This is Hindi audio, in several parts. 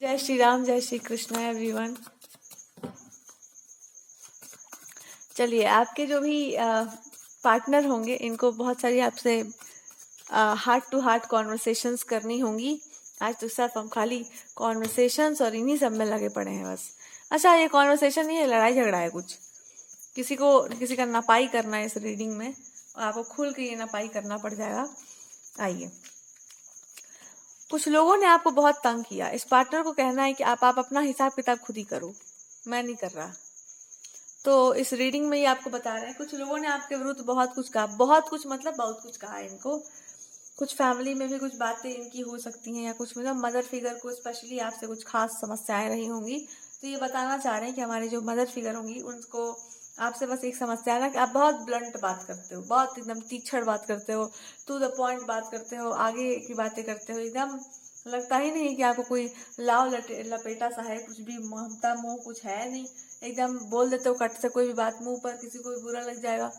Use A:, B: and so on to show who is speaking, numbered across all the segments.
A: जय श्री राम, जय श्री कृष्ण एवरीवन। चलिए, आपके जो भी पार्टनर होंगे इनको बहुत सारी आपसे हार्ट टू हार्ट कॉन्वर्सेशंस करनी होंगी। आज तो सिर्फ हम खाली कॉन्वर्सेशंस और इन्हीं सब में लगे पड़े हैं बस। अच्छा, ये कॉन्वर्सेशन नहीं है, लड़ाई झगड़ा है कुछ। किसी का नपाई करना है इस रीडिंग में और आपको खुल के ये नपाई करना पड़ जाएगा। आइए, कुछ लोगों ने आपको बहुत तंग किया। इस पार्टनर को कहना है कि आप अपना हिसाब किताब खुद ही करो, मैं नहीं कर रहा। तो इस रीडिंग में ये आपको बता रहे हैं कुछ लोगों ने आपके विरुद्ध बहुत कुछ कहा, बहुत कुछ मतलब बहुत कुछ कहा है इनको। कुछ फैमिली में भी कुछ बातें इनकी हो सकती हैं, या कुछ मतलब मदर फिगर को स्पेशली आपसे कुछ खास समस्याएं रही होंगी। तो ये बताना चाह रहे हैं कि हमारी जो मदर फिगर होंगी उनको आपसे बस एक समस्या है ना कि आप बहुत ब्लंट बात करते हो, बहुत एकदम तीक्ष्ण बात करते हो, टू द पॉइंट बात करते हो, आगे की बातें करते हो। एकदम लगता ही नहीं कि आपको कोई लाव लपेटा सा है, कुछ भी ममता मोह कुछ है नहीं। एकदम बोल देते हो कट से कोई भी बात, मुंह पर किसी को भी बुरा लग जाएगा,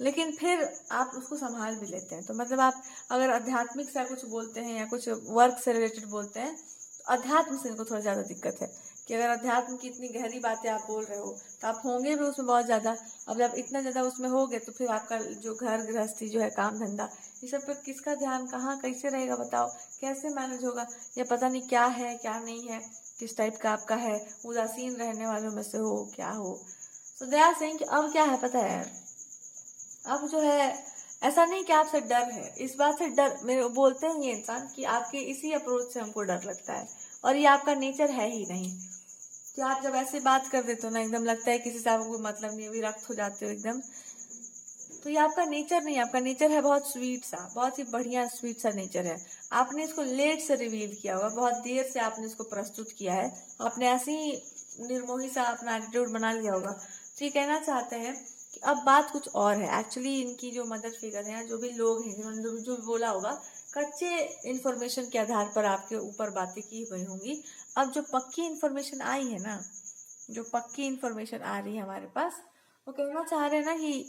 A: लेकिन फिर आप उसको संभाल भी लेते हैं। तो मतलब आप अगर आध्यात्मिक से कुछ बोलते हैं या कुछ वर्क से रिलेटेड बोलते हैं तो अध्यात्म से इनको थोड़ा ज़्यादा दिक्कत है कि अगर अध्यात्म की इतनी गहरी बातें आप बोल रहे हो तो आप होंगे भी उसमें बहुत ज़्यादा। अब जब इतना ज़्यादा उसमें होगे तो फिर आपका जो घर गृहस्थी जो है, काम धंधा, ये सब पे किसका ध्यान कहाँ कैसे रहेगा बताओ, कैसे मैनेज होगा? या पता नहीं क्या है क्या नहीं है, किस टाइप का आपका है, उदासीन रहने वालों में से हो क्या हो। तो दे आर सेइंग कि अब क्या है पता है, अब जो है ऐसा नहीं कि आपसे डर है, इस बात से डर मेरे बोलते हैं ये इंसान कि आपके इसी अप्रोच से हमको डर लगता है और ये आपका नेचर है ही नहीं। कि आप जब ऐसे बात कर देते हो ना, एकदम लगता है किसी से आपको कोई मतलब नहीं, विरक्त हो जाते हो एकदम। तो ये आपका नेचर नहीं, आपका नेचर है बहुत स्वीट सा, बहुत ही बढ़िया स्वीट सा नेचर है। आपने इसको लेट से रिवील किया होगा, बहुत देर से आपने इसको प्रस्तुत किया है, आपने ऐसे ही निर्मोही सा अपना एटीट्यूड बना लिया होगा। तो ये कहना चाहते हैं कि अब बात कुछ और है। एक्चुअली इनकी जो मदर फिगर है, जो भी लोग हैं जिन्होंने जो भी बोला होगा, कच्चे इन्फॉर्मेशन के आधार पर आपके ऊपर बातें की गई होंगी। अब जो पक्की इन्फॉर्मेशन आई है ना, जो पक्की इन्फॉर्मेशन आ रही है हमारे पास, वो कहना चाह रहे हैं ना कि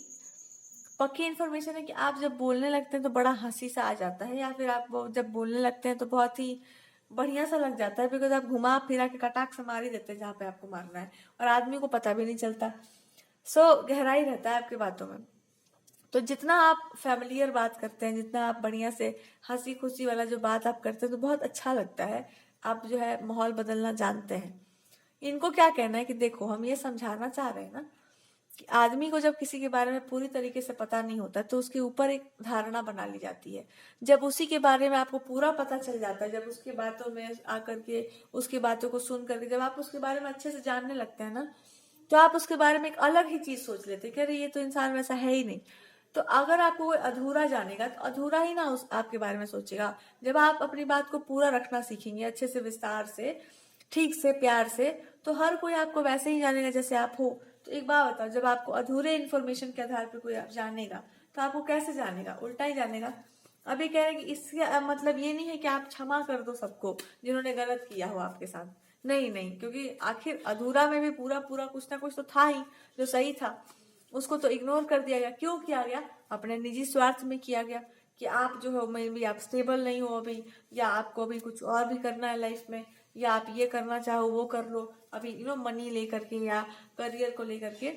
A: पक्की इन्फॉर्मेशन है कि आप जब बोलने लगते हैं तो बड़ा हंसी सा आ जाता है, या फिर आप जब बोलने लगते हैं तो बहुत ही बढ़िया सा लग जाता है, बिकॉज आप घुमा फिरा के कटाक से मार ही देते हैं जहाँ पे आपको मारना है और आदमी को पता भी नहीं चलता। गहराई रहता है आपकी बातों में। तो जितना आप फैमिलियर बात करते हैं, जितना आप बढ़िया से हंसी खुशी वाला जो बात आप करते हैं तो बहुत अच्छा लगता है। आप जो है माहौल बदलना जानते हैं। इनको क्या कहना है कि देखो, हम ये समझाना चाह रहे हैं ना कि आदमी को जब किसी के बारे में पूरी तरीके से पता नहीं होता तो उसके ऊपर एक धारणा बना ली जाती है। जब उसी के बारे में आपको पूरा पता चल जाता है, जब उसके बातों में आकर के, उसकी बातों को सुन करके जब आप उसके बारे में अच्छे से जानने लगते हैं ना, तो आप उसके बारे में एक अलग ही चीज सोच लेते हैं कि अरे ये तो इंसान वैसा है ही नहीं। तो अगर आपको कोई अधूरा जानेगा तो अधूरा ही ना उस आपके बारे में सोचेगा। जब आप अपनी बात को पूरा रखना सीखेंगे, अच्छे से, विस्तार से, ठीक से, प्यार से, तो हर कोई आपको वैसे ही जानेगा जैसे आप हो। तो एक बात बताओ, जब आपको अधूरे इन्फॉर्मेशन के आधार पर कोई आप जानेगा तो आपको कैसे जानेगा? उल्टा ही जानेगा। अभी कह रहे हैं कि इसका मतलब ये नहीं है कि आप क्षमा कर दो सबको जिन्होंने गलत किया हो आपके साथ। नहीं नहीं, क्योंकि आखिर अधूरा में भी पूरा पूरा कुछ ना कुछ तो था ही जो सही था। उसको तो इग्नोर कर दिया गया। क्यों किया गया? अपने निजी स्वार्थ में किया गया कि आप जो हो, मे भी आप स्टेबल नहीं हो अभी, या आपको अभी कुछ और भी करना है लाइफ में, या आप ये करना चाहो वो कर लो अभी, मनी लेकर के या करियर को लेकर के।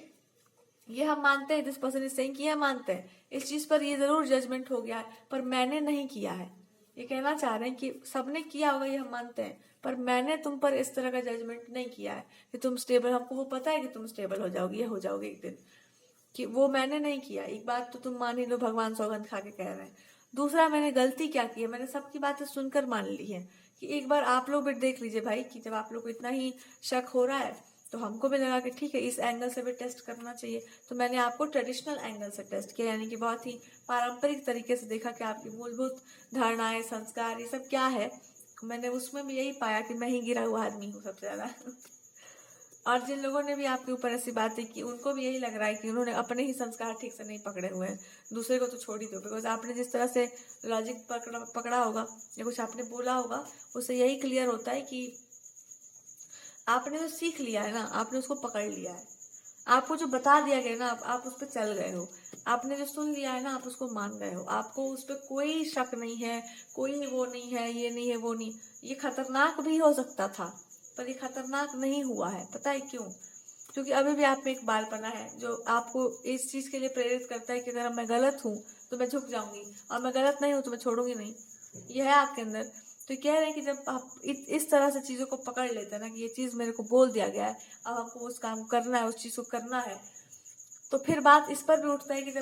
A: ये हम मानते हैं, दिस पर्सन इज सेइंग कि हम मानते हैं इस चीज पर, ये जरूर जजमेंट हो गया है पर मैंने नहीं किया है। ये कहना चाह रहे हैं कि सबने किया होगा, ये हम मानते हैं, पर मैंने तुम पर इस तरह का जजमेंट नहीं किया है कि तुम स्टेबल, हमको वो पता है कि तुम स्टेबल हो जाओगे, ये हो जाओगे एक दिन, कि वो मैंने नहीं किया। एक बात तो तुम मान ही लो, भगवान सौगंध खा के कह रहे हैं। दूसरा, मैंने गलती क्या की है, मैंने सबकी बातें सुनकर मान ली है। कि एक बार आप लोग भी देख लीजिए भाई, कि जब आप लोग को इतना ही शक हो रहा है तो हमको भी लगा कि ठीक है, इस एंगल से भी टेस्ट करना चाहिए। तो मैंने आपको ट्रेडिशनल एंगल से टेस्ट किया, यानी कि बहुत ही पारंपरिक तरीके से देखा कि आपकी मूलभूत धारणाएं, संस्कार, ये सब क्या है। मैंने उसमें भी यही पाया कि मैं ही गिरा हुआ आदमी हूँ सबसे ज्यादा। और जिन लोगों ने भी आपके ऊपर ऐसी बातें की, उनको भी यही लग रहा है कि उन्होंने अपने ही संस्कार ठीक से नहीं पकड़े हुए हैं। दूसरे को तो छोड़ ही दो, बिकॉज आपने जिस तरह से लॉजिक पकड़ा होगा या कुछ आपने बोला होगा, उससे यही क्लियर होता है कि आपने जो सीख लिया है ना, आपने उसको पकड़ लिया है। आपको जो बता दिया गया ना, आप उस पर चल गए हो, आपने जो सुन लिया है ना, आप उसको मान गए हो, आपको उस पर कोई शक नहीं है, कोई वो नहीं है, ये नहीं है, वो नहीं। ये खतरनाक भी हो सकता था, पर ये खतरनाक नहीं हुआ है। पता है क्यों? क्योंकि अभी भी आप में एक बालपना है जो आपको इस चीज के लिए प्रेरित करता है कि अगर मैं गलत हूँ तो मैं झुक जाऊंगी, और मैं गलत नहीं हूँ तो मैं छोड़ूंगी नहीं। ये है आपके अंदर। तो कह रहे हैं कि जब आप इस तरह से चीजों को पकड़ लेते हैं ना, कि ये चीज मेरे को बोल दिया गया है, अब हमको उस काम को करना है, उस चीज को करना है, तो फिर बात इस पर भी उठता है कि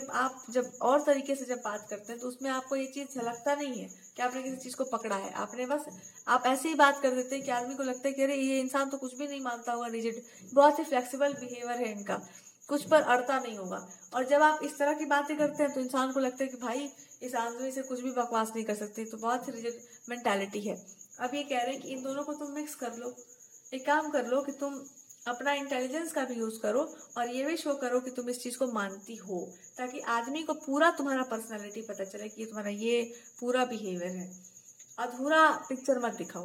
A: जब और तरीके से जब बात करते हैं तो उसमें आपको ये चीज झलकता नहीं है कि आपने किसी चीज को पकड़ा है। आपने बस आप ऐसे ही बात कर देते हैं कि आदमी को लगता है कि अरे ये इंसान तो कुछ भी नहीं मानता होगा, रिजिड, बहुत ही फ्लेक्सिबल बिहेवियर है इनका, कुछ पर अड़ता नहीं होगा। और जब आप इस तरह की बातें करते हैं तो इंसान को लगता है कि भाई इस आदमी से कुछ भी बकवास नहीं कर सकते, तो बहुत ही रिजिड मेंटालिटी है। अब ये कह रहे हैं कि इन दोनों को तुम मिक्स कर लो। एक काम कर लो कि तुम अपना इंटेलिजेंस का भी यूज करो और ये भी शो करो कि तुम इस चीज को मानती हो, ताकि आदमी को पूरा तुम्हारा पर्सनालिटी पता चले कि तुम्हारा ये पूरा बिहेवियर है। अधूरा पिक्चर मत दिखाओ,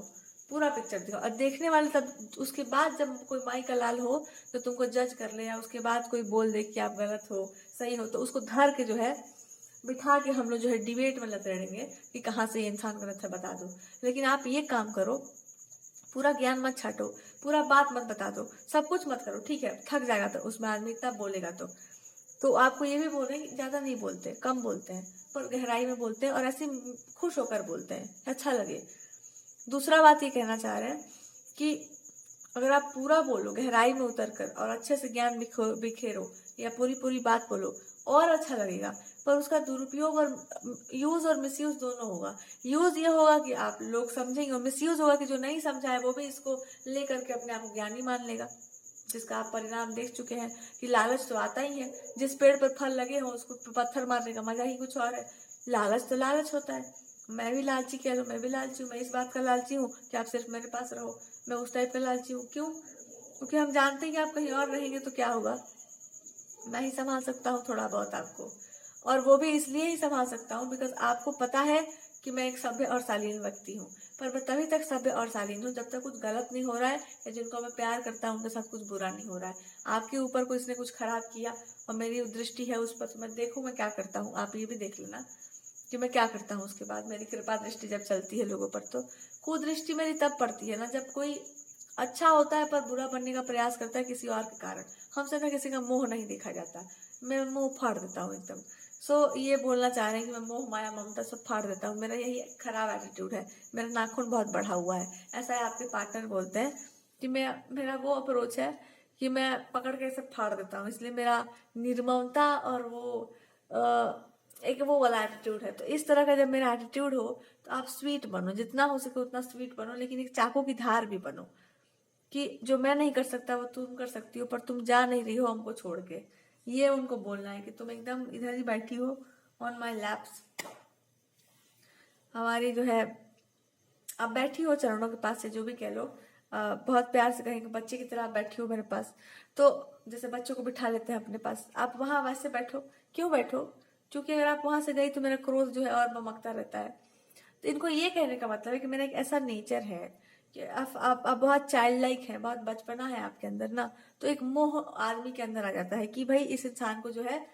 A: पूरा पिक्चर दिखाओ। और देखने वाले तब उसके बाद जब कोई माई का लाल हो तो तुमको जज कर ले, या उसके बाद कोई बोल दे कि आप गलत हो सही हो, तो उसको धर के जो है बिठा के हम लोग जो है डिबेट में लगे रहेंगे कि कहाँ से ये इंसान गलत है, बता दो। लेकिन आप ये काम करो, पूरा ज्ञान मत छाटो, पूरा बात मत बता दो, सब कुछ मत करो, ठीक है थक जाएगा तो उसमें आदमी तब बोलेगा। तो आपको ये भी बोल रहे हैं कि ज्यादा नहीं बोलते, कम बोलते हैं, पर गहराई में बोलते हैं और ऐसे खुश होकर बोलते हैं, अच्छा लगे। दूसरा बात ये कहना चाह रहे हैं कि अगर आप पूरा बोलो गहराई में उतर कर और अच्छे से ज्ञान बिखेरो, या पूरी पूरी बात बोलो, और अच्छा लगेगा। पर उसका दुरुपयोग और यूज और मिसयूज दोनों होगा। यूज ये होगा कि आप लोग समझेंगे, और मिसयूज होगा कि जो नहीं समझा है वो भी इसको लेकर के अपने आप को ज्ञानी मान लेगा, जिसका आप परिणाम देख चुके हैं कि लालच तो आता ही है। जिस पेड़ पर फल लगे हो उसको पत्थर मारने का मजा ही कुछ और है। लालच तो लालच होता है। मैं भी लालची कह लो, मैं भी लालची हूँ। मैं इस बात का लालची हूँ कि आप सिर्फ मेरे पास रहो, मैं उस टाइप का लालची हूँ। क्यों? क्योंकि हम जानते हैं कि आप कहीं और रहेंगे तो क्या होगा, मैं ही संभाल सकता हूँ थोड़ा बहुत आपको, और वो भी इसलिए ही संभाल सकता हूँ बिकॉज आपको पता है कि मैं एक सभ्य और शालीन व्यक्ति हूँ। पर मैं तभी तक सभ्य और शालीन हूँ जब तक कुछ गलत नहीं हो रहा है, या जिनको मैं प्यार करता हूँ उनके साथ कुछ बुरा नहीं हो रहा है। आपके ऊपर कोई इसने कुछ खराब किया और मेरी दृष्टि है उस पर, तो मैं देखूँ मैं क्या करता हूँ। आप ये भी देख लेना कि मैं क्या करता हूँ उसके बाद। मेरी कृपा दृष्टि जब चलती है लोगों पर, तो कुदृष्टि मेरी तब पड़ती है ना जब कोई अच्छा होता है पर बुरा बनने का प्रयास करता है किसी और के कारण। हमसे ना किसी का मोह नहीं देखा जाता, मैं मोह फाड़ देता हूँ एकदम। ये बोलना चाह रहे हैं कि मैं मोह माया ममता सब फाड़ देता हूँ, मेरा यही खराब एटीट्यूड है, मेरा नाखून बहुत बढ़ा हुआ है। ऐसा है आपके पार्टनर बोलते हैं कि मेरा वो अप्रोच है कि मैं पकड़ के सब फाड़ देता हूँ, इसलिए मेरा निर्ममता और वो एक वो वाला एटीट्यूड है। तो इस तरह का जब मेरा एटीट्यूड हो तो आप स्वीट बनो, जितना हो सके उतना स्वीट बनो, लेकिन एक चाकू की धार भी बनो कि जो मैं नहीं कर सकता वो तुम कर सकती हो, पर तुम जा नहीं रही हो हमको छोड़ के। ये उनको बोलना है कि तुम एकदम इधर ही बैठी हो ऑन माई लैप्स, हमारी जो है आप बैठी हो चरणों के पास से, जो भी कह लो, बहुत प्यार से कहेंगे बच्चे की तरह आप बैठी हो मेरे पास। तो जैसे बच्चों को बिठा लेते हैं अपने पास, आप वहां वैसे बैठो। क्यों बैठो? क्योंकि अगर आप वहां से गई तो मेरा क्रोध जो है और ममकता रहता है। तो इनको ये कहने का मतलब है कि मेरा एक ऐसा नेचर है कि आप बहुत चाइल्ड लाइक है, बहुत बचपना है आपके अंदर ना, तो एक मोह आदमी के अंदर आ जाता है कि भाई इस इंसान को जो है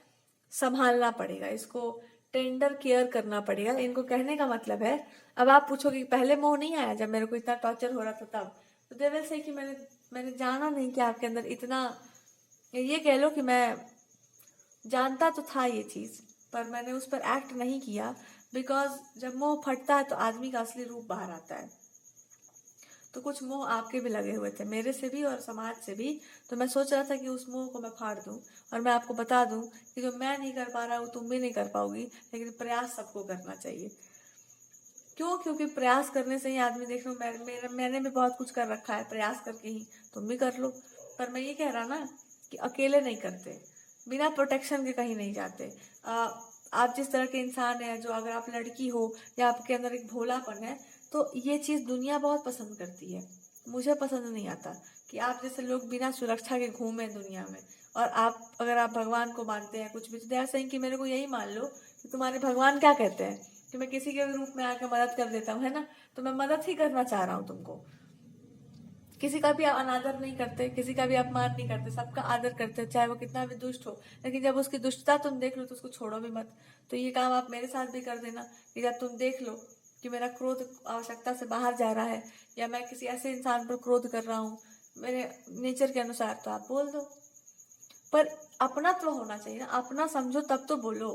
A: संभालना पड़ेगा, इसको टेंडर केयर करना पड़ेगा। इनको कहने का मतलब है, अब आप पूछोगे कि पहले मोह नहीं आया जब मेरे को इतना टॉर्चर हो रहा था तब, तो दे विल से कि मैंने जाना नहीं कि आपके अंदर इतना, ये कह लो कि मैं जानता तो था ये चीज, पर मैंने उस पर एक्ट नहीं किया। बिकॉज जब मोह फटता है तो आदमी का असली रूप बाहर आता है। तो कुछ मोह आपके भी लगे हुए थे, मेरे से भी और समाज से भी। तो मैं सोच रहा था कि उस मोह को मैं फाड़ दूं और मैं आपको बता दूं कि जो मैं नहीं कर पा रहा हूँ तुम भी नहीं कर पाओगी, लेकिन प्रयास सबको करना चाहिए। क्यों? क्योंकि प्रयास करने से ही आदमी, देख लो मैंने भी बहुत कुछ कर रखा है प्रयास करके ही, तुम भी कर लो। पर मैं ये कह रहा ना कि अकेले नहीं करते, बिना प्रोटेक्शन के कहीं नहीं जाते। आप जिस तरह के इंसान है, जो अगर आप लड़की हो या आपके अंदर एक भोलापन है, तो ये चीज दुनिया बहुत पसंद करती है। मुझे पसंद नहीं आता कि आप जैसे लोग बिना सुरक्षा के घूमे दुनिया में। और अगर आप भगवान को मानते हैं कुछ भी, तो दया सही कि मेरे को यही मान लो कि तुम्हारे भगवान क्या कहते हैं कि मैं किसी के भी रूप में आके मदद कर देता हूँ, है ना? तो मैं मदद ही करना चाह रहा हूँ तुमको, किसी का भी अनादर नहीं करते, किसी का भी अपमान नहीं करते, सबका आदर करते, चाहे वो कितना भी दुष्ट हो। लेकिन जब उसकी दुष्टता तुम देख लो तो उसको छोड़ो भी मत। तो ये काम आप मेरे साथ भी कर देना कि जब तुम देख लो कि मेरा क्रोध आवश्यकता से बाहर जा रहा है, या मैं किसी ऐसे इंसान पर क्रोध कर रहा हूँ मेरे नेचर के अनुसार, तो आप बोल दो। पर अपना तो होना चाहिए ना, अपना समझो तब तो बोलो।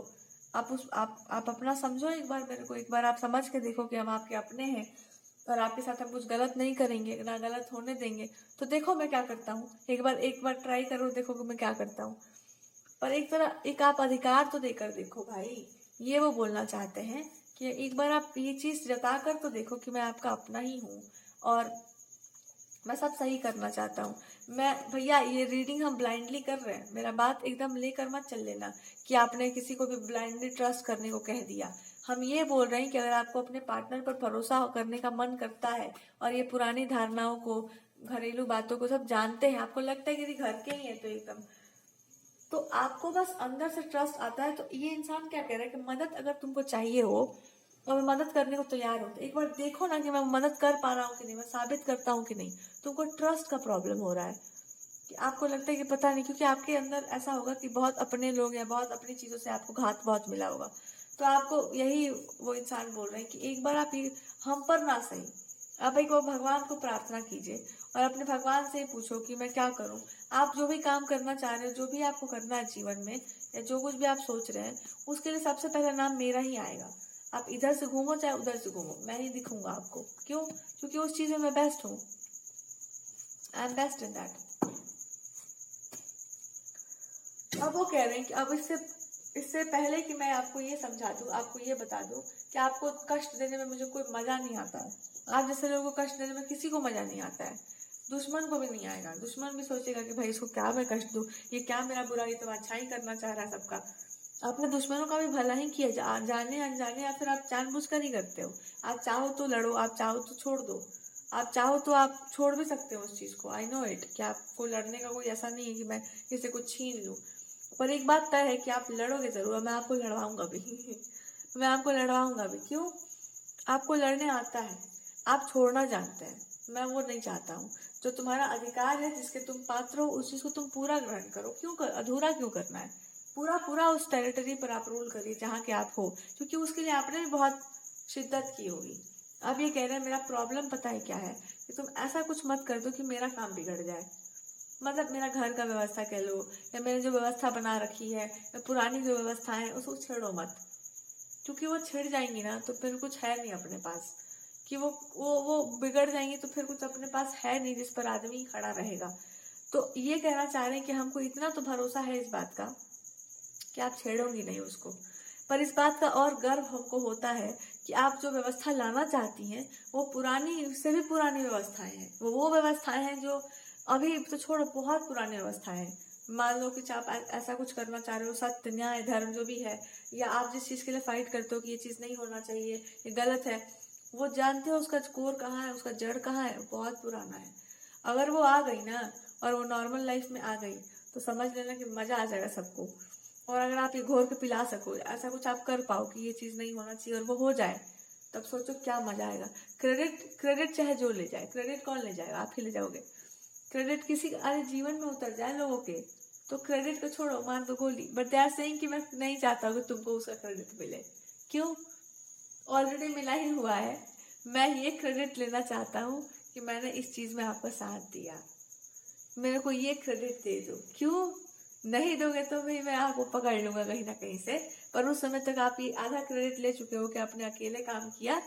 A: आप अपना समझो, एक बार मेरे को, एक बार आप समझ के देखो कि हम आपके अपने हैं और आपके साथ हम कुछ गलत नहीं करेंगे, ना गलत होने देंगे। तो देखो मैं क्या करता हूँ, एक बार ट्राई करो, देखो कि मैं क्या करता हूँ। पर एक तरह एक आप अधिकार तो देकर देखो भाई, ये वो बोलना चाहते हैं कि एक बार आप ये चीज जता कर तो देखो कि मैं आपका अपना ही हूँ और मैं सब सही करना चाहता हूँ। मैं भैया, ये रीडिंग हम ब्लाइंडली कर रहे हैं, मेरा बात एकदम लेकर मत चल लेना कि आपने किसी को भी ब्लाइंडली ट्रस्ट करने को कह दिया। हम ये बोल रहे हैं कि अगर आपको अपने पार्टनर पर भरोसा करने का मन करता है और ये पुरानी धारणाओं को, घरेलू बातों को सब जानते हैं, आपको लगता है कि घर के ही है, तो एकदम तो आपको बस अंदर से ट्रस्ट आता है। तो ये इंसान क्या कह रहा है कि मदद अगर तुमको चाहिए हो और मैं मदद करने को तैयार हूँ, तो एक बार देखो ना कि मैं मदद कर पा रहा हूँ कि नहीं, मैं साबित करता हूँ कि नहीं। तुमको ट्रस्ट का प्रॉब्लम हो रहा है कि आपको लगता है कि पता नहीं, क्योंकि आपके अंदर ऐसा होगा कि बहुत अपने लोग या बहुत अपनी चीजों से आपको घात बहुत मिला होगा। तो आपको यही वो इंसान बोल रहे हैं कि एक बार आप ये हम पर ना सही, आप एक बार भगवान को प्रार्थना कीजिए और अपने भगवान से पूछो कि मैं क्या करूं। आप जो भी काम करना चाह रहे हो, जो भी आपको करना है जीवन में, या जो कुछ भी आप सोच रहे हैं, उसके लिए सबसे पहला नाम मेरा ही आएगा। आप इधर से घूमो चाहे उधर से घूमो, मैं ही दिखूंगा आपको। क्यों? क्योंकि उस चीज में मैं बेस्ट हूँ। I am best in that. अब वो कह रहे हैं कि अब इससे पहले कि मैं आपको ये समझा दूं, आपको ये बता दूं कि आपको कष्ट देने में मुझे कोई मजा नहीं आता है। आप जैसे लोगों को कष्ट देने में किसी को मजा नहीं आता है, दुश्मन को भी नहीं आएगा। दुश्मन भी सोचेगा कि भाई इसको क्या मैं कष्ट दूं, ये क्या मेरा बुरा, ये तो अच्छा ही करना चाह रहा है सबका। आपने दुश्मनों का भी भला ही किया, जाने अनजाने, या फिर आप जानबूझकर ही करते हो। आप चाहो तो लड़ो, आप चाहो तो छोड़ दो, आप चाहो तो आप छोड़ भी सकते हो उस चीज को। आई नो इट कि आपको लड़ने का कोई ऐसा नहीं है कि मैं किसी को छीन लूं। पर एक बात तय है कि आप लड़ोगे जरूर, मैं आपको लड़वाऊंगा भी मैं आपको लड़वाऊंगा भी। क्यों? आपको लड़ने आता है, आप छोड़ना जानते हैं। मैं वो नहीं चाहता हूँ। जो तुम्हारा अधिकार है, जिसके तुम पात्र हो, उस चीज को तुम पूरा ग्रहण करो। अधूरा क्यों करना है? पूरा पूरा उस टेरिटरी पर आप रूल करिए जहाँ के आप हो, क्योंकि उसके लिए आपने भी बहुत शिद्दत की होगी। अब ये कह रहे हैं मेरा प्रॉब्लम पता है क्या है, कि तुम ऐसा कुछ मत कर दो कि मेरा काम बिगड़ जाए। मतलब मेरा घर का व्यवस्था कह लो, या मैंने जो व्यवस्था बना रखी है, या पुरानी जो व्यवस्थाएं हैं, उसको छेड़ो मत। क्योंकि वो छिड़ जाएंगी ना तो फिर कुछ है नहीं अपने पास, कि वो बिगड़ जाएंगी तो फिर कुछ अपने पास है नहीं जिस पर आदमी खड़ा रहेगा। तो ये कहना चाह रहे हैं कि हमको इतना तो भरोसा है इस बात का कि आप छेड़ोगी नहीं उसको। पर इस बात का और गर्व हमको होता है कि आप जो व्यवस्था लाना चाहती हैं वो पुरानी से भी पुरानी व्यवस्थाएं हैं। वो व्यवस्थाएं हैं जो अभी तो छोड़ो, बहुत पुरानी व्यवस्थाएं हैं। मान लो कि आप ऐसा कुछ करना चाह रहे हो, सत्य न्याय धर्म जो भी है, या आप जिस चीज के लिए फाइट करते हो कि ये चीज नहीं होना चाहिए, ये गलत है, वो जानते हो उसका कोर कहाँ है, उसका जड़ कहाँ है, बहुत पुराना है। अगर वो आ गई ना और वो नॉर्मल लाइफ में आ गई तो समझ लेना कि मजा आ जाएगा सबको। और अगर आप ये घोर के पिला सको, ऐसा कुछ आप कर पाओ कि ये चीज नहीं होना चाहिए और वो हो जाए, तब सोचो क्या मजा आएगा। क्रेडिट चाहे जो ले जाए, क्रेडिट कौन ले जाएगा? आप ही ले जाओगे क्रेडिट। किसी अरे जीवन में उतर जाए लोगों के तो क्रेडिट को छोड़ो, मार दो गोली। बट दे आर सेइंग कि मैं नहीं चाहता कि तुमको उसका क्रेडिट मिले। क्यों? ऑलरेडी मिला ही हुआ है। मैं ये क्रेडिट लेना चाहता हूँ कि मैंने इस चीज में आपका साथ दिया, मेरे को ये क्रेडिट दे दो। क्यों? नहीं दोगे तो भाई मैं आपको पकड़ लूंगा कहीं ना कहीं से। पर उस समय तक आप ये आधा क्रेडिट ले चुके हो कि आपने अकेले काम किया,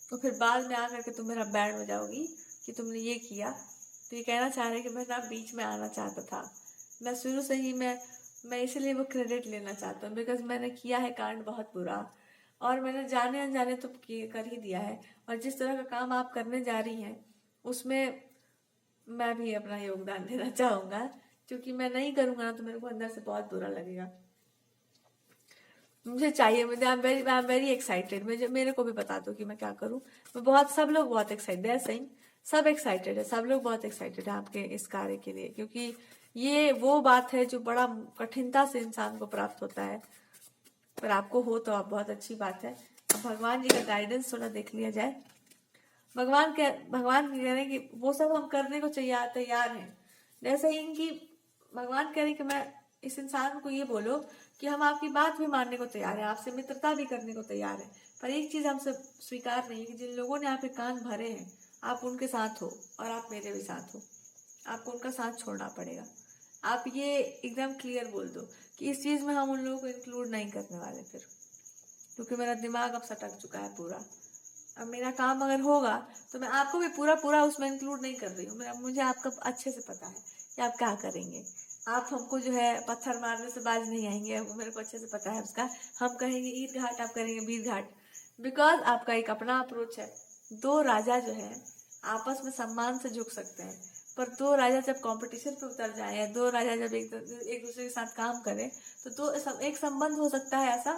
A: तो फिर बाद में आकर के तुम मेरा बैंड हो जाओगी कि तुमने ये किया। तो ये कहना चाह रहे कि मैं ना बीच में आना चाहता था। मैं शुरू से ही मैं इसलिए वो क्रेडिट लेना चाहता हूँ, बिकॉज मैंने किया है कांड बहुत बुरा, और मैंने जाने अनजाने तो कर ही दिया है। और जिस तरह का काम आप करने जा रही हैं उसमें मैं भी अपना योगदान देना चाहूंगा, क्योंकि मैं नहीं करूंगा ना तो मेरे को अंदर से बहुत बुरा लगेगा। मुझे चाहिए, मुझे आई एम वेरी एक्साइटेड। मुझे मेरे को भी बता दो कि मैं क्या करूं। मैं बहुत, सब लोग बहुत एक्साइटेड है, सही सब एक्साइटेड है, सब लोग बहुत एक्साइटेड है आपके इस कार्य के लिए, क्योंकि ये वो बात है जो बड़ा कठिनता से इंसान को प्राप्त होता है। पर आपको हो तो आप बहुत अच्छी बात है। अब भगवान जी का गाइडेंस थोड़ा देख लिया जाए। भगवान कह रहे हैं कि वो सब हम करने को तैयार हैं। जैसे ही कि भगवान कह रहे हैं कि मैं इस इंसान को ये बोलो कि हम आपकी बात भी मानने को तैयार है, आपसे मित्रता भी करने को तैयार है, पर एक चीज हमसे स्वीकार नहीं है कि जिन लोगों ने आपके कान भरे हैं आप उनके साथ हो और आप मेरे भी साथ हो, आपको उनका साथ छोड़ना पड़ेगा। आप ये एकदम क्लियर बोल दो कि इस चीज में हम उन लोगों को इंक्लूड नहीं करने वाले फिर, क्योंकि मेरा दिमाग अब सटक चुका है पूरा। अब मेरा काम अगर होगा तो मैं आपको भी पूरा पूरा उसमें इंक्लूड नहीं कर रही हूँ। मुझे आपका अच्छे से पता है कि आप क्या करेंगे। आप हमको जो है पत्थर मारने से बाज नहीं आएंगे, मेरे को अच्छे से पता है उसका। हम कहेंगे ईद घाट, आप करेंगे बीर घाट, बिकॉज आपका एक अपना अप्रोच है। दो राजा जो है आपस में सम्मान से झुक सकते हैं, पर दो राजा जब कंपटीशन पे उतर जाए या दो राजा जब एक दूसरे के साथ काम करें तो एक संबंध हो सकता है ऐसा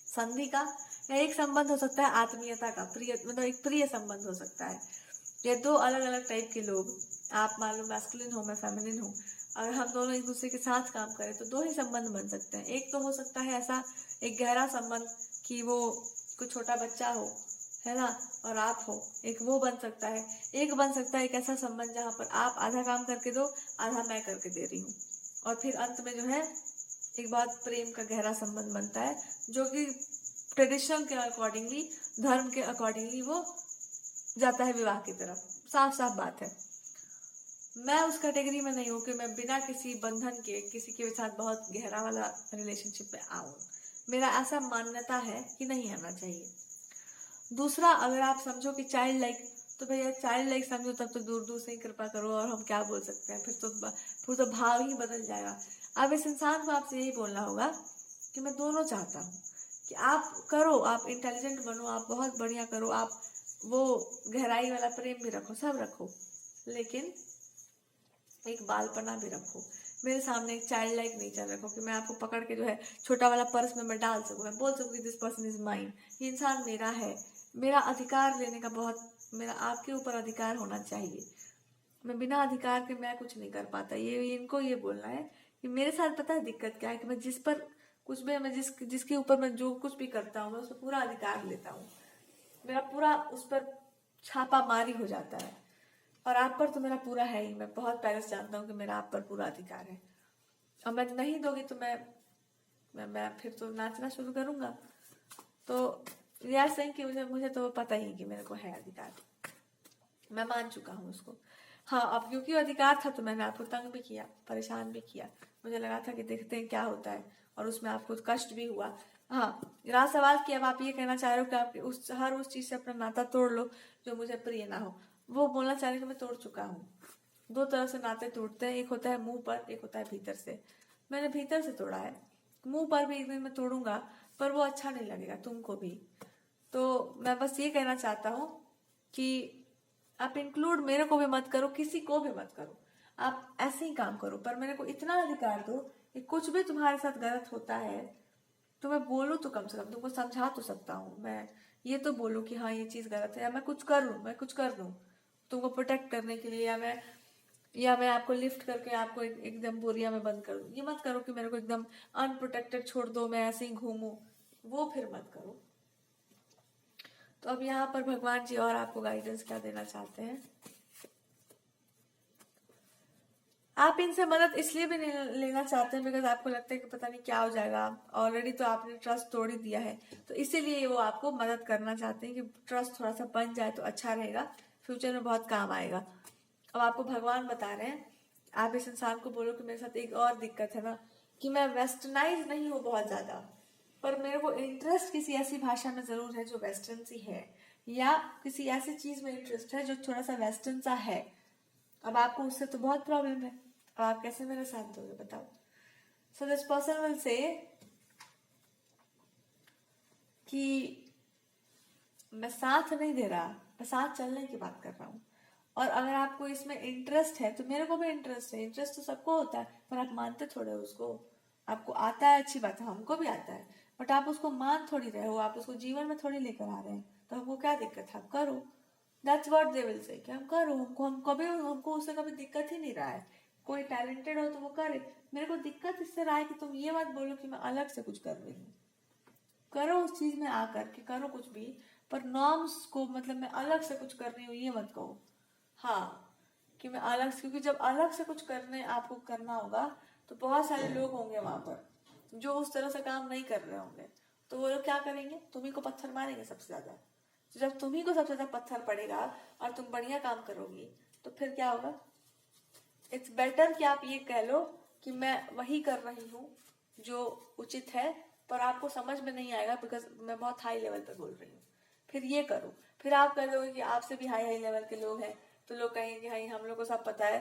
A: संधि का, या एक संबंध हो सकता है आत्मीयता का, प्रिय मतलब एक प्रिय संबंध हो सकता है। ये दो अलग अलग टाइप के लोग, आप मान लो मैस्कुलिन हो मैं फेमिनिन हूँ, अगर हम दोनों एक दूसरे के साथ काम करें तो दो ही संबंध बन सकते हैं। एक तो हो सकता है ऐसा एक गहरा संबंध कि वो कोई छोटा बच्चा हो, है ना, और आप हो, एक वो बन सकता है। एक बन सकता है एक ऐसा संबंध जहाँ पर आप आधा काम करके दो, आधा मैं करके दे रही हूँ, और फिर अंत में जो है एक बहुत प्रेम का गहरा संबंध बनता है, जो कि ट्रेडिशनल के अकॉर्डिंगली, धर्म के अकॉर्डिंगली वो जाता है विवाह की तरफ। साफ साफ बात है। मैं उस कैटेगरी में नहीं हूँ कि मैं बिना किसी बंधन के किसी के साथ बहुत गहरा वाला रिलेशनशिप में आऊं। मेरा ऐसा मान्यता है कि नहीं आना चाहिए। दूसरा, अगर आप समझो कि चाइल्ड लाइक, तो भैया चाइल्ड लाइक समझो तब तो दूर दूर से ही कृपा करो, और हम क्या बोल सकते हैं, फिर तो भाव ही बदल जाएगा। अब इस इंसान को आपसे यही बोलना होगा कि मैं दोनों चाहता हूँ कि आप करो, आप इंटेलिजेंट बनो, आप बहुत बढ़िया करो, आप वो गहराई वाला प्रेम भी रखो, सब रखो, लेकिन एक बालपना भी रखो। मेरे सामने एक चाइल्ड लाइक नेचर रखो कि मैं आपको पकड़ के जो है छोटा वाला पर्स में मैं डाल सकूं, मैं बोल सकूं कि दिस पर्सन इज माइन, ये इंसान मेरा है, मेरा अधिकार लेने का बहुत, मेरा आपके ऊपर अधिकार होना चाहिए। मैं बिना अधिकार के मैं कुछ नहीं कर पाता। ये इनको ये बोलना है कि मेरे साथ पता है दिक्कत क्या है, कि मैं जिस पर कुछ भी, मैं जिसके ऊपर मैं जो कुछ भी करता हूँ मैं उस पर पूरा अधिकार लेता हूँ, मेरा पूरा उस पर छापा मारी हो जाता है। और आप पर तो मेरा पूरा है ही, मैं बहुत पहले से जानता हूँ कि मेरा आप पर पूरा अधिकार है। और मैं नहीं दोगी तो मैं फिर तो नाचना शुरू करूंगा। तो यार सही कि मुझे तो पता ही कि मेरे को है अधिकार, मैं मान चुका हूँ उसको। हाँ, अब क्योंकि अधिकार था तो मैंने आपको तंग भी किया, परेशान भी किया, मुझे लगा था कि देखते हैं क्या होता है, और उसमें आपको कष्ट भी हुआ। हाँ, रहा सवाल कि अब आप ये कहना चाह रहे हो कि आप हर उस चीज से अपना नाता तोड़ लो जो मुझे प्रिय ना हो। वो बोलना चाह रहे कि मैं तोड़ चुका हूँ। दो तरह से नाते टूटते हैं, एक होता है मुंह पर, एक होता है भीतर से। मैंने भीतर से तोड़ा है, मुंह पर भी एक दिन मैं तोड़ूंगा, पर वो अच्छा नहीं लगेगा तुमको भी। तो मैं बस ये कहना चाहता हूँ कि आप इंक्लूड मेरे को भी मत करो, किसी को भी मत करो, आप ऐसे ही काम करो, पर मेरे को इतना अधिकार दो कि कुछ भी तुम्हारे साथ गलत होता है तो मैं बोलूँ, तो कम से कम तुमको समझा तो सकता हूँ। मैं ये तो बोलूँ कि हाँ ये चीज गलत है, या मैं कुछ कर लूँ, मैं कुछ कर दूँ तुमको प्रोटेक्ट करने के लिए, या मैं आपको लिफ्ट करके आपको एकदम बोरिया में बंद कर दूँ। ये मत करो कि मेरे को एकदम अनप्रोटेक्टेड छोड़ दो, मैं ऐसे ही घूमूं, वो फिर मत करो। तो अब यहाँ पर भगवान जी और आपको गाइडेंस क्या देना चाहते हैं। आप इनसे मदद इसलिए भी नहीं लेना चाहते हैं बिकॉज आपको लगता है कि पता नहीं क्या हो जाएगा, ऑलरेडी तो आपने ट्रस्ट तोड़ ही दिया है, तो इसीलिए वो आपको मदद करना चाहते हैं कि ट्रस्ट थोड़ा सा बन जाए तो अच्छा रहेगा, फ्यूचर में बहुत काम आएगा। अब आपको भगवान बता रहे हैं, आप इस इंसान को बोलो कि मेरे साथ एक और दिक्कत है ना, कि मैं वेस्टर्नाइज नहीं हूँ बहुत ज्यादा, पर मेरे को इंटरेस्ट किसी ऐसी भाषा में जरूर है जो वेस्टर्न सी है, या किसी ऐसी चीज में इंटरेस्ट है जो थोड़ा सा वेस्टर्न सा है। अब आपको उससे तो बहुत प्रॉब्लम है, अब आप कैसे मेरा साथ दोगे बताओ। So this person will say कि मैं साथ नहीं दे रहा, मैं साथ चलने की बात कर रहा हूँ, और अगर आपको इसमें इंटरेस्ट है तो मेरे को भी इंटरेस्ट है, इंटरेस्ट तो सबको होता है, पर आप मानते थोड़े हो उसको। आपको आता है अच्छी बात है, हमको भी आता है, बट आप उसको मान थोड़ी रहे हो, आप उसको जीवन में थोड़ी लेकर आ रहे हैं, तो हमको क्या दिक्कत है, आप करो। That's what they will say कि हम करो, हमको उससे कभी दिक्कत ही नहीं रहा है। कोई टैलेंटेड हो तो वो करे, मेरे को दिक्कत इससे रहा है कि तुम ये मत बोलो कि मैं अलग से कुछ कर रही हूँ। करो उस चीज में आकर के करो कुछ भी, पर नॉर्म्स को मतलब मैं अलग से कुछ कर रही हूँ ये मत कहो। हाँ, कि मैं अलग से, क्योंकि जब अलग से कुछ करने आपको करना होगा तो बहुत सारे लोग होंगे वहां पर जो उस तरह से काम नहीं कर रहे होंगे, तो वो लोग क्या करेंगे, तुम्ही को पत्थर मारेंगे सबसे ज्यादा। तो जब तुम्ही को सबसे ज्यादा पत्थर पड़ेगा और तुम बढ़िया काम करोगी तो फिर क्या होगा। इट्स बेटर कि आप ये कह लो कि मैं वही कर रही हूँ जो उचित है, पर आपको समझ में नहीं आएगा बिकॉज मैं बहुत हाई लेवल पे बोल रही हूँ। फिर ये करो, फिर आप कह दोगे कि आपसे भी हाई हाई लेवल के लोग हैं तो लोग कहेंगे भाई हम लोग को सब पता है।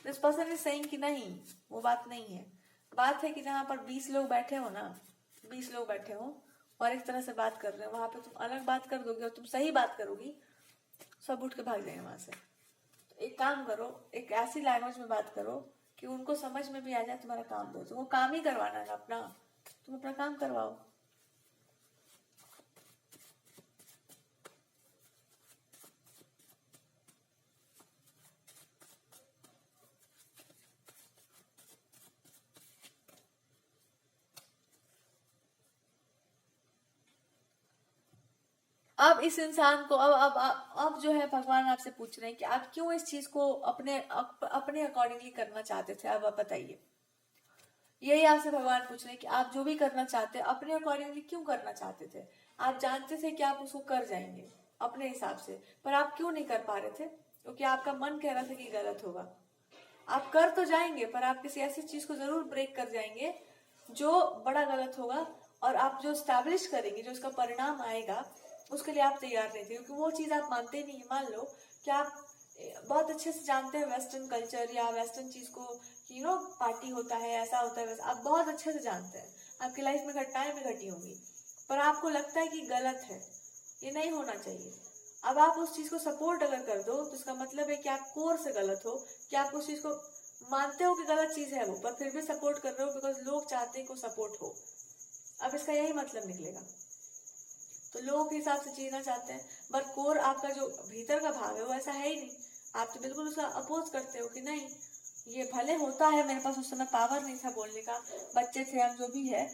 A: दिस पर्सन इज सेइंग कि नहीं, वो बात नहीं है। बात है कि जहां पर 20 लोग बैठे हो ना, 20 लोग बैठे हो और एक तरह से बात कर रहे हो, वहां पे तुम अलग बात कर दोगे और तुम सही बात करोगी, सब उठ के भाग जाएंगे वहां से। तो एक काम करो, एक ऐसी लैंग्वेज में बात करो कि उनको समझ में भी आ जाए तुम्हारा काम दो। तुमको काम ही करवाना है अपना, तुम अपना काम करवाओ। अब इस इंसान को अब जो है भगवान आपसे पूछ रहे हैं कि आप क्यों इस चीज को अपने अकॉर्डिंगली करना चाहते थे। अब आप बताइए, यही आपसे भगवान पूछ रहे हैं कि आप जो भी करना चाहते अपने अकॉर्डिंगली क्यों करना चाहते थे। आप जानते थे कि आप उसको कर जाएंगे अपने हिसाब से, पर आप क्यों नहीं कर पा रहे थे, क्योंकि आपका मन कह रहा था कि गलत होगा। आप कर तो जाएंगे पर आप किसी ऐसी चीज को जरूर ब्रेक कर जाएंगे जो बड़ा गलत होगा, और आप जो स्टैब्लिश करेंगे, जो उसका परिणाम आएगा, उसके लिए आप तैयार नहीं थे, क्योंकि वो चीज आप मानते नहीं है। मान लो कि आप बहुत अच्छे से जानते हैं वेस्टर्न कल्चर या वेस्टर्न चीज को, पार्टी होता है, ऐसा होता है, वैसा आप बहुत अच्छे से जानते हैं, आपकी लाइफ में घटनाएं भी घटी होंगी, पर आपको लगता है कि गलत है, ये नहीं होना चाहिए। अब आप उस चीज को सपोर्ट अगर कर दो तो इसका मतलब है कि आप कोर से गलत हो, कि आप उस चीज को मानते हो कि गलत चीज है वो, पर फिर भी सपोर्ट कर रहे हो बिकॉज लोग चाहते हैं कि सपोर्ट हो। अब इसका यही मतलब निकलेगा। तो लोगों के हिसाब से जीना चाहते हैं, बट कोर आपका जो भीतर का भाव है वो ऐसा है ही नहीं। आप तो बिल्कुल उसका अपोज करते हो कि नहीं, ये भले होता है, मेरे पास उस समय पावर नहीं था बोलने का, बच्चे थे हम, जो भी है,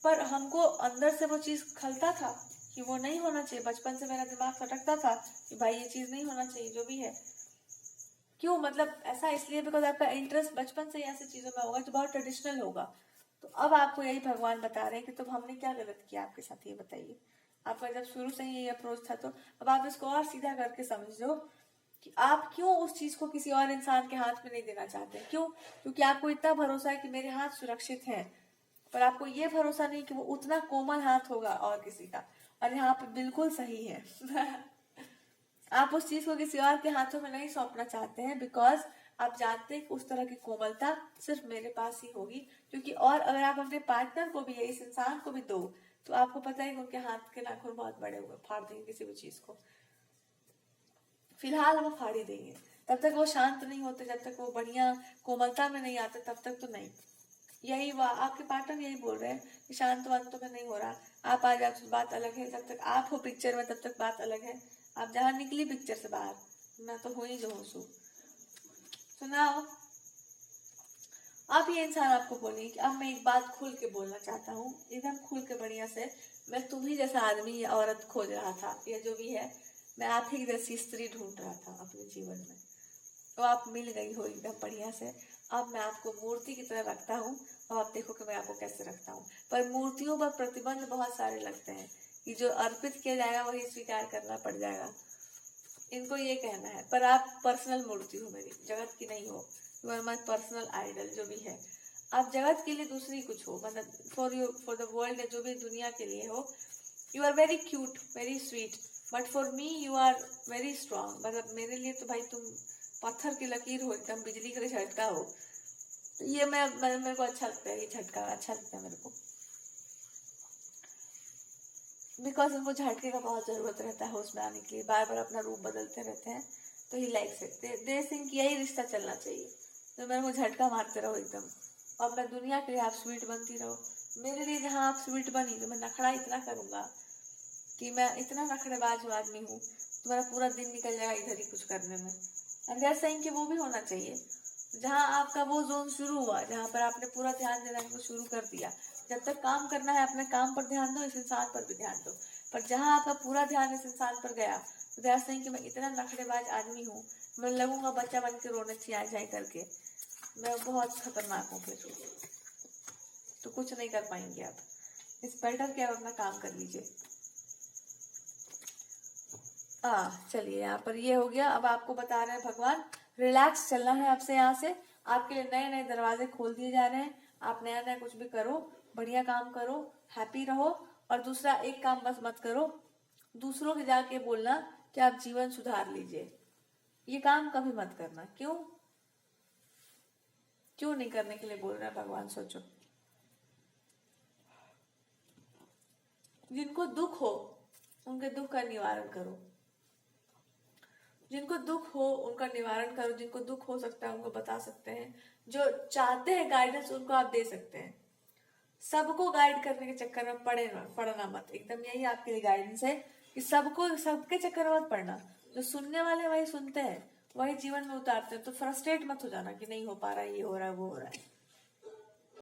A: पर हमको अंदर से वो चीज खलता था कि वो नहीं होना चाहिए। बचपन से मेरा दिमाग फटकता था कि भाई ये चीज नहीं होना चाहिए, जो भी है। क्यों, मतलब ऐसा इसलिए बिकॉज आपका इंटरेस्ट बचपन से ही ऐसी चीजों में होगा, तो बहुत ट्रेडिशनल होगा। तो अब आपको यही भगवान बता रहे हैं कि तो हमने क्या गलत किया आपके साथ, ये बताइए। आपका जब शुरू से ही यही अप्रोच था, तो अब आप इसको और सीधा करके समझो कि आप क्यों उस चीज को किसी और इंसान के हाथ में नहीं देना चाहते। क्यों, क्योंकि आपको इतना भरोसा है कि मेरे हाथ सुरक्षित हैं, पर आपको ये भरोसा नहीं कि वो उतना कोमल हाथ होगा और किसी का, और यहाँ पे बिल्कुल सही है। आप उस चीज को किसी और के हाथों में नहीं सौंपना चाहते हैं बिकॉज आप जानते हैं कि उस तरह की कोमलता सिर्फ मेरे पास ही होगी। क्योंकि और अगर आप अपने पार्टनर को भी, इस इंसान को भी दो, तो आपको पता है कि उनके हाथ के नाखून बहुत बड़े हुए, फाड़ देंगे किसी भी चीज को। फिलहाल वो फाड़ ही देंगे, तब तक वो शांत नहीं होते, जब तक वो बढ़िया कोमलता में नहीं आते तब तक तो नहीं। यही आपके पार्टनर यही बोल रहे हैं कि शांत वांत तो में नहीं हो रहा, आप आ जाओ, बात अलग है। जब तक आप हो पिक्चर में तब तक बात अलग है, आप जहां निकली पिक्चर से बाहर, मैं तो हुई जो हूँ सू। सुनाओ, अब ये इंसान आपको बोलेंगे कि अब मैं एक बात खुल के बोलना चाहता हूँ, एकदम खुल के बढ़िया से। मैं तुम ही जैसा आदमी या औरत खोज रहा था, या जो भी है, मैं आप ही जैसी स्त्री ढूंढ रहा था अपने जीवन में, तो आप मिल गई हो एकदम बढ़िया से। अब मैं आपको मूर्ति की तरह रखता हूँ, और आप देखो कि मैं आपको कैसे रखता हूँ। पर मूर्तियों पर प्रतिबंध बहुत सारे लगते हैं कि जो अर्पित किया जाएगा वही स्वीकार करना पड़ जाएगा, इनको ये कहना है। पर आप पर्सनल मूर्ति हो मेरी, जगत की नहीं हो। You are my personal idol, जो भी है। आप जगत के लिए दूसरी कुछ हो, मतलब फॉर द वर्ल्ड, जो भी दुनिया के लिए हो। You are very cute, very sweet, but for me you are very strong. मतलब मेरे लिए तो भाई तुम पत्थर की लकीर हो, एकदम बिजली का झटका हो। तो ये मेरे को अच्छा लगता है, ये झटका अच्छा लगता है मेरे को, बिकॉज उनको झटके का बहुत जरूरत रहता है उसमें आने के लिए, बार बार अपना रूप बदलते रहते हैं। तो ही लाइक सकते दे सिंह, यही रिश्ता चलना चाहिए। तो मेरे को झटका मारते रहो एकदम, और मैं दुनिया के लिए आप स्वीट बनती रहो। मेरे लिए जहाँ आप स्वीट बनी, तो मैं नखड़ा इतना करूंगा कि मैं इतना नखड़ेबाज आदमी हूँ, तुम्हारा पूरा दिन निकल जाएगा इधर ही कुछ करने में। एंड दे आर सेइंग कि वो भी होना चाहिए, जहाँ आपका वो जोन शुरू हुआ, जहाँ पर आपने पूरा ध्यान देना को शुरू कर दिया, जब तक काम करना है अपने काम पर ध्यान दो, इस इंसान पर भी ध्यान दो। पर जहाँ आपका पूरा ध्यान इस इंसान पर गया, तो दैट्स नहीं कि मैं इतना नखरेबाज आदमी हूँ, मैं लगूंगा बच्चा बन के रोने चिया जाए करके, मैं बहुत खतरनाक हूँ फिर, तो कुछ नहीं कर पाएंगे आप। इस बेटर के आप अपना काम कर लीजिए। चलिए यहाँ पर ये हो गया। अब आपको बता रहे हैं भगवान, रिलैक्स चलना है आपसे। यहाँ से आपके लिए नए नए दरवाजे खोल दिए जा रहे हैं। आप नया नया कुछ भी करो, बढ़िया काम करो, हैप्पी रहो। और दूसरा एक काम बस मत करो, दूसरों के जाके बोलना कि आप जीवन सुधार लीजिए। ये काम कभी मत करना। क्यों क्यों नहीं करने के लिए बोल रहे हैं भगवान, सोचो। जिनको दुख हो उनके दुख का निवारण करो, जिनको दुख हो उनका निवारण करो, जिनको दुख हो सकता है उनको बता सकते हैं, जो चाहते हैं गाइडेंस उनको आप दे सकते हैं। सबको गाइड करने के चक्कर में पड़ना मत। एकदम यही आपके लिए गाइडेंस है कि सबके चक्कर में मत पड़ना। जो सुनने वाले वही सुनते हैं, वही जीवन में उतारते हैं। तो फ्रस्ट्रेट मत हो जाना कि नहीं हो पा रहा है, ये हो रहा है, वो हो रहा है।